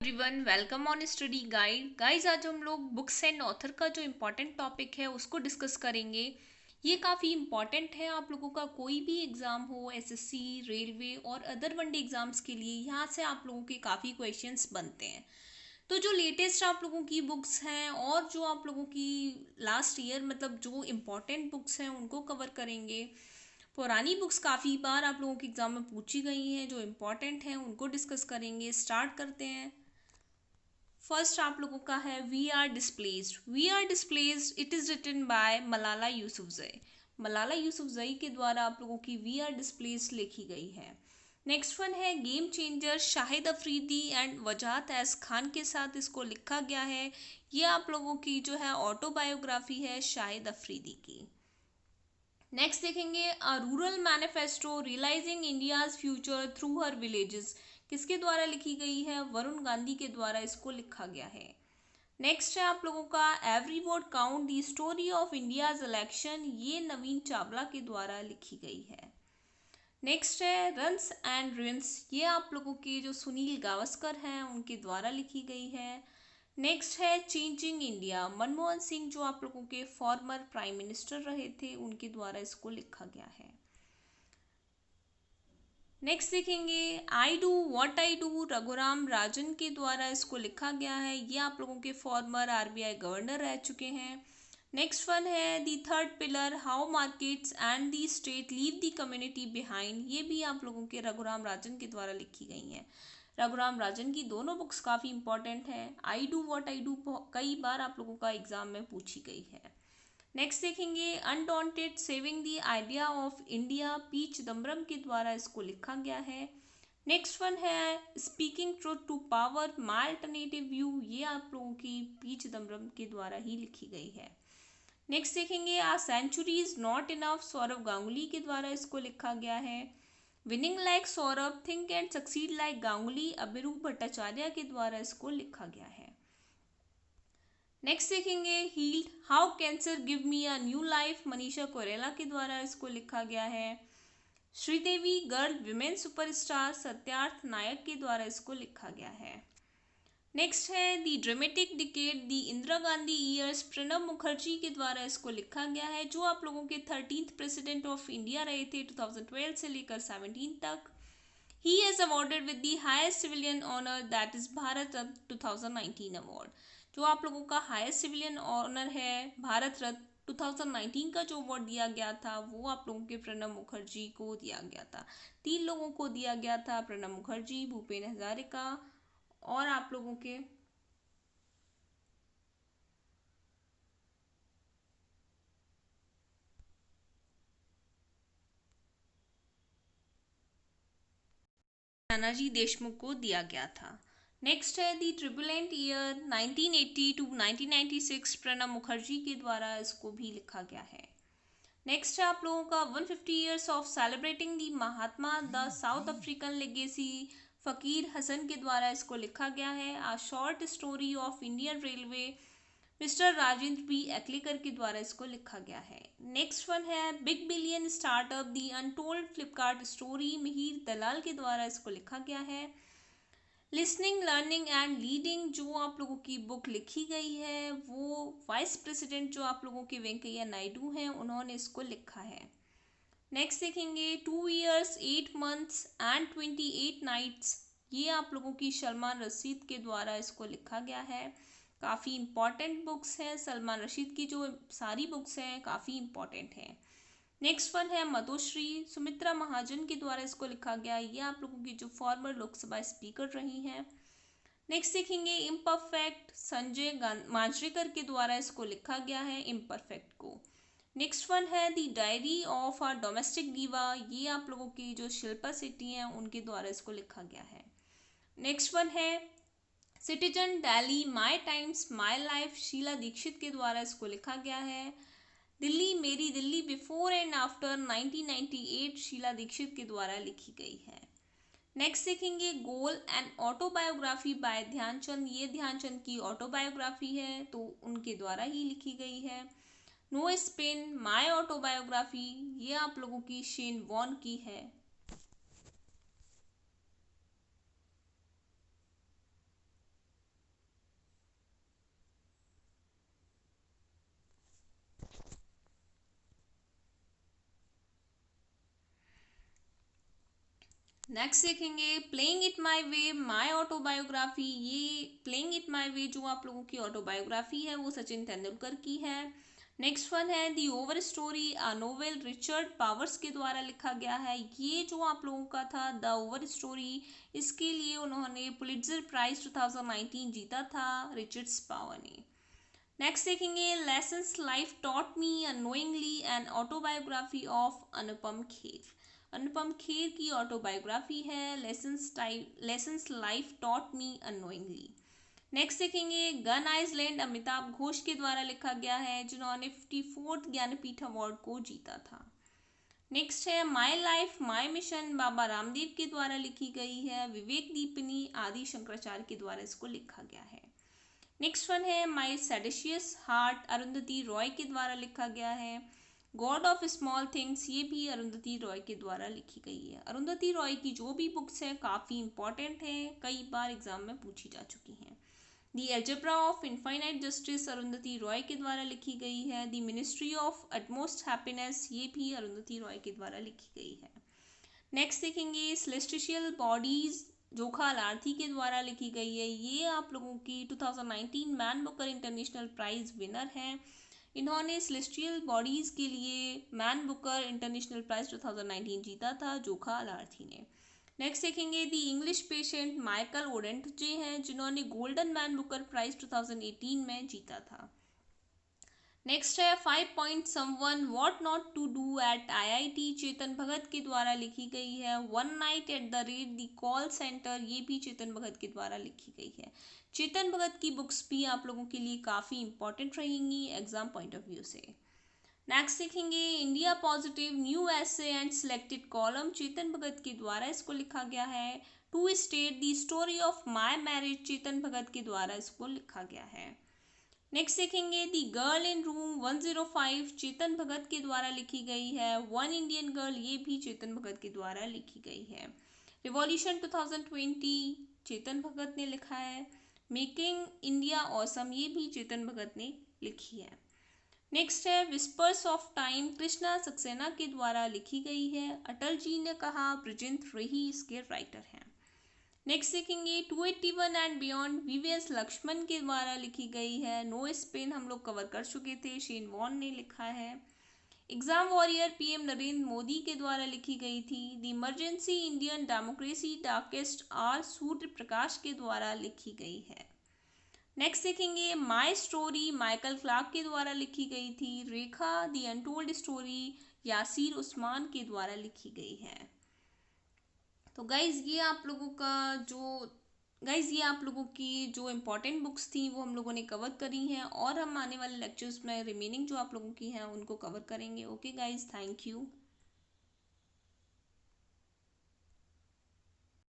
Everyone, welcome on study guide. Guys, आज हम लोग बुक्स एंड ऑथर का जो इम्पोर्टेंट टॉपिक है उसको डिस्कस करेंगे। ये काफ़ी इम्पॉर्टेंट है। आप लोगों का कोई भी एग्ज़ाम हो, एसएससी, रेलवे और अदर वनडे एग्ज़ाम्स के लिए यहाँ से आप लोगों के काफ़ी क्वेश्चंस बनते हैं। तो जो लेटेस्ट आप लोगों की बुक्स हैं और जो आप लोगों की लास्ट ईयर मतलब जो इम्पोर्टेंट बुक्स हैं उनको कवर करेंगे। पुरानी बुक्स काफ़ी बार आप लोगों के एग्ज़ाम में पूछी गई हैं, जो इम्पोर्टेंट हैं उनको डिस्कस करेंगे। स्टार्ट करते हैं। फर्स्ट आप लोगों का है we are displaced. We are displaced it is written by Malala Yousafzai. Malala Yousafzai के द्वारा आप लोगों की वी आर डिस्प्लेस्ड लिखी गई है। नेक्स्ट वन है game changer. Shahid Afridi and Wajahat S Khan के साथ इसको लिखा गया है। ये आप लोगों की जो है ऑटोबायोग्राफी है शाहिद अफरीदी की। नेक्स्ट देखेंगे a rural manifesto realising India's future through her villages. किसके द्वारा लिखी गई है? वरुण गांधी के द्वारा इसको लिखा गया है। नेक्स्ट है आप लोगों का every vote count the story of India's election. ये नवीन चावला के द्वारा लिखी गई है। नेक्स्ट है रन्स एंड रिंस। ये आप लोगों के जो सुनील गावस्कर हैं उनके द्वारा लिखी गई है। नेक्स्ट है चेंजिंग इंडिया। मनमोहन सिंह जो आप लोगों के फॉर्मर प्राइम मिनिस्टर रहे थे उनके द्वारा इसको लिखा गया है। नेक्स्ट देखेंगे I do what I do. Raghuram Rajan के द्वारा इसको लिखा गया है। ये आप लोगों के फॉर्मर आरबीआई गवर्नर रह चुके हैं। नेक्स्ट वन है दी third pillar how markets and the state leave the community behind. ये भी आप लोगों के रघुराम राजन के द्वारा लिखी गई हैं। रघुराम राजन की दोनों बुक्स काफ़ी इंपॉर्टेंट हैं। आई डू व्हाट आई डू कई बार आप लोगों का एग्जाम में पूछी गई है। नेक्स्ट देखेंगे undaunted saving the idea of India. P Chidambaram के द्वारा इसको लिखा गया है। नेक्स्ट वन है speaking truth to power my alternative view. ये आप लोगों की पी चिदम्बरम के द्वारा ही लिखी गई है। नेक्स्ट देखेंगे a century is not enough. Sourav Ganguly के द्वारा इसको लिखा गया है। Winning like Sourav think and succeed like Ganguly. Abhirup Bhattacharya के द्वारा इसको लिखा गया है। नेक्स्ट देखेंगे healed how cancer give me a new life. Manisha Koirala के द्वारा इसको लिखा गया है। Sridevi girl women superstar Satyarth Nayak के द्वारा इसको लिखा गया है। नेक्स्ट है the dramatic decade the Indira Gandhi years. Pranab Mukherjee के द्वारा इसको लिखा गया है, जो आप लोगों के 13th प्रेसिडेंट ऑफ इंडिया रहे थे 2012 से लेकर 17 तक। ही is awarded with the highest civilian honor that is Bharat Ratna 2019 award. जो आप लोगों का हाईएस्ट सिविलियन ऑनर है भारत रत्न 2019 का जो अवार्ड दिया गया था वो आप लोगों के प्रणब मुखर्जी को दिया गया था। 3 लोगों को दिया गया था, प्रणब मुखर्जी, भूपेन हजारिका और आप लोगों के नानाजी देशमुख को दिया गया था। नेक्स्ट है the turbulent year 1980 to 1996। Pranab Mukherjee के द्वारा इसको भी लिखा गया है। नेक्स्ट है आप लोगों का 150 years of celebrating the Mahatma the South African legacy. Fakir Hasan के द्वारा इसको लिखा गया है। A short story of Indian railway. Mister Rajendra B Aklekar के द्वारा इसको लिखा गया है। नेक्स्ट वन है big billion startup the untold Flipkart story. Mihir Dalal के द्वारा इसको लिखा गया है। लिसनिंग लर्निंग एंड लीडिंग जो आप लोगों की बुक लिखी गई है वो वाइस प्रेसिडेंट जो आप लोगों के वेंकैया नायडू हैं उन्होंने इसको लिखा है। नेक्स्ट देखेंगे 2 years 8 months एंड 28 nights। ये आप लोगों की सलमान रशीद के द्वारा इसको लिखा गया है। काफ़ी इम्पॉर्टेंट बुक्स हैं। सलमान रशीद की जो सारी बुक्स हैं काफ़ी इम्पॉर्टेंट हैं। नेक्स्ट वन है मधुश्री। सुमित्रा महाजन के द्वारा इसको लिखा गया। ये आप लोगों की जो फॉर्मर लोकसभा स्पीकर रही हैं। नेक्स्ट देखेंगे इम्परफेक्ट। संजय मांजरेकर के द्वारा इसको लिखा गया है इम्परफेक्ट को। नेक्स्ट वन है दी डायरी ऑफ आ डोमेस्टिक दीवा। ये आप लोगों की जो शिल्पा शेट्टी हैं उनके द्वारा इसको लिखा गया है। नेक्स्ट वन है citizen Delhi my times my life. Sheila Dikshit के द्वारा इसको लिखा गया है। दिल्ली मेरी Delhi before and after 1998 Sheila Dikshit के द्वारा लिखी गई है। नेक्स्ट देखेंगे goal and autobiography by Dhyanchand. ये ध्यानचंद की ऑटोबायोग्राफी है तो उनके द्वारा ही लिखी गई है। नो स्पिन माय ऑटोबायोग्राफी ये आप लोगों की शेन वॉन की है। नेक्स्ट देखेंगे playing it my way my autobiography. ये प्लेइंग इट माई वे जो आप लोगों की ऑटोबायोग्राफी है वो सचिन तेंदुलकर की है। नेक्स्ट वन है the overstory novel Richard Powers के द्वारा लिखा गया है। ये जो आप लोगों का था द ओवर स्टोरी, इसके लिए उन्होंने पुलिट्जर प्राइज 2019 जीता था रिचर्ड्स पावर ने। नेक्स्ट देखेंगे lessons life taught me unknowingly an autobiography of Anupam Kher. Anupam Kher की ऑटोबायोग्राफी है lessons life taught me unknowingly. Next देखेंगे गन आइसलैंड अमिताभ घोष के द्वारा लिखा गया है, जिन्होंने 54th ज्ञानपीठ अवार्ड को जीता था। नेक्स्ट है my life my mission Baba Ramdev के द्वारा लिखी गई है। विवेक दीपिनी आदि शंकराचार्य के द्वारा इसको लिखा गया है। नेक्स्ट वन है माई सेडिशियस हार्ट अरुंधति रॉय के द्वारा लिखा गया है। गॉड ऑफ स्मॉल थिंग्स ये भी अरुंधति रॉय के द्वारा लिखी गई है। अरुंधति रॉय की जो भी बुक्स हैं काफ़ी इंपॉर्टेंट हैं, कई बार एग्जाम में पूछी जा चुकी हैं। The algebra of infinite justice Arundhati Roy के द्वारा लिखी गई है। The ministry of utmost happiness ये भी अरुंधति रॉय के द्वारा लिखी गई है। नेक्स्ट देखेंगे सेलेस्टिशियल बॉडीज जोखा लार्थी के द्वारा लिखी गई है। ये आप लोगों की 2019 Man Booker International Prize winner हैं। इन्होंने सेलेस्टियल बॉडीज के लिए मैन बुकर इंटरनेशनल प्राइज 2019 जीता था जोखा लार्थी ने। नेक्स्ट देखेंगे दी इंग्लिश पेशेंट माइकल ओडेंटजे हैं, जिन्होंने गोल्डन मैन बुकर प्राइज 2018 में जीता था। नेक्स्ट है 5 point someone what not to do at IIT Chetan Bhagat के द्वारा लिखी गई है। One night at the rate the call centre ये भी चेतन भगत के द्वारा लिखी गई है। चेतन भगत की बुक्स भी आप लोगों के लिए काफ़ी इंपॉर्टेंट रहेंगी एग्जाम पॉइंट ऑफ व्यू से। नेक्स्ट देखेंगे India positive new essay and selected column Chetan Bhagat के द्वारा इसको लिखा गया है। Two state the story of my marriage Chetan Bhagat के द्वारा इसको लिखा गया है। नेक्स्ट देखेंगे दी गर्ल इन रूम 105 चेतन भगत के द्वारा लिखी गई है। वन इंडियन गर्ल ये भी चेतन भगत के द्वारा लिखी गई है। रिवॉल्यूशन 2020 चेतन भगत ने लिखा है। मेकिंग इंडिया ऑसम ये भी चेतन भगत ने लिखी है। नेक्स्ट है whispers of time Krishna Saxena के द्वारा लिखी गई है। अटल जी ने कहा ब्रजेंद्र रही इसके राइटर हैं। नेक्स्ट देखेंगे 281 एंड बियॉन्ड वीवीएस लक्ष्मण के द्वारा लिखी गई है। नो स्पेन हम लोग कवर कर चुके थे, शेन वॉन ने लिखा है। Exam warrior PM Narendra Modi के द्वारा लिखी गई थी। The emergency Indian democracy darkest hour Surya Prakash के द्वारा लिखी गई है। नेक्स्ट देखेंगे माई स्टोरी माइकल क्लार्क के द्वारा लिखी गई थी। रेखा the untold story Yasir Usman के द्वारा लिखी गई है। तो गाइज़ ये आप लोगों की जो इम्पोर्टेंट बुक्स थी वो हम लोगों ने कवर करी हैं, और हम आने वाले लेक्चर्स में रिमेनिंग जो आप लोगों की हैं उनको कवर करेंगे। Okay guys, thank you.